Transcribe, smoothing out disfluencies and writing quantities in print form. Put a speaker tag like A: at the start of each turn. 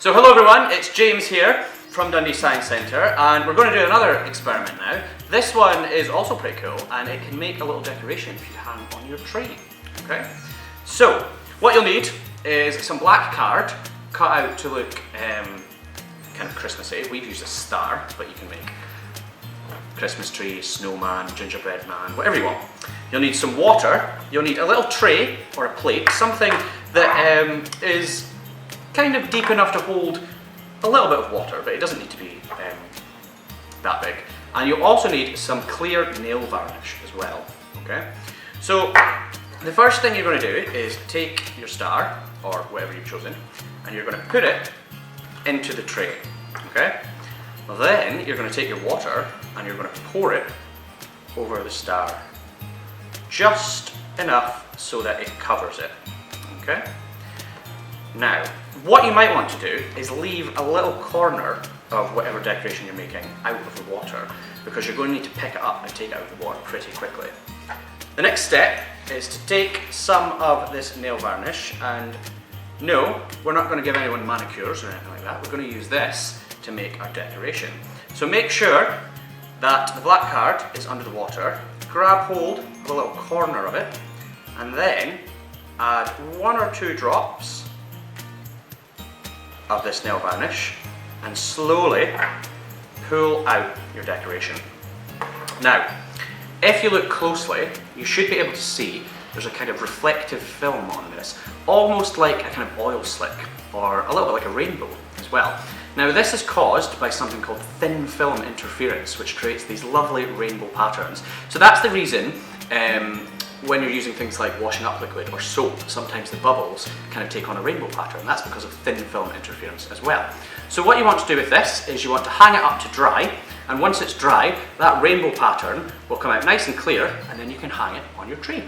A: So hello everyone, it's James here from Dundee Science Centre, and we're going to do another experiment now. This one is also pretty cool, and it can make a little decoration for you to hang on your tree. Okay? So, what you'll need is some black card cut out to look kind of Christmassy. We've used a star, but you can make Christmas tree, snowman, gingerbread man, whatever you want. You'll need some water, you'll need a little tray or a plate, something that is kind of deep enough to hold a little bit of water, but it doesn't need to be that big. And you'll also need some clear nail varnish as well, okay? So the first thing you're going to do is take your star, or whatever you've chosen, and you're going to put it into the tray, okay? Then you're going to take your water and you're going to pour it over the star, just enough so that it covers it, okay? Now, what you might want to do is leave a little corner of whatever decoration you're making out of the water, because you're going to need to pick it up and take it out of the water pretty quickly. The next step is to take some of this nail varnish, and no, we're not going to give anyone manicures or anything like that. We're going to use this to make our decoration. So make sure that the black card is under the water, grab hold of a little corner of it, and then add 1 or 2 drops of this nail varnish and slowly pull out your decoration. Now, if you look closely, you should be able to see there's a kind of reflective film on this, almost like a kind of oil slick, or a little bit like a rainbow as well. Now, this is caused by something called thin film interference, which creates these lovely rainbow patterns. So that's the reason when you're using things like washing up liquid or soap, sometimes the bubbles kind of take on a rainbow pattern. That's because of thin film interference as well. So what you want to do with this is you want to hang it up to dry, and once it's dry, that rainbow pattern will come out nice and clear, and then you can hang it on your tree.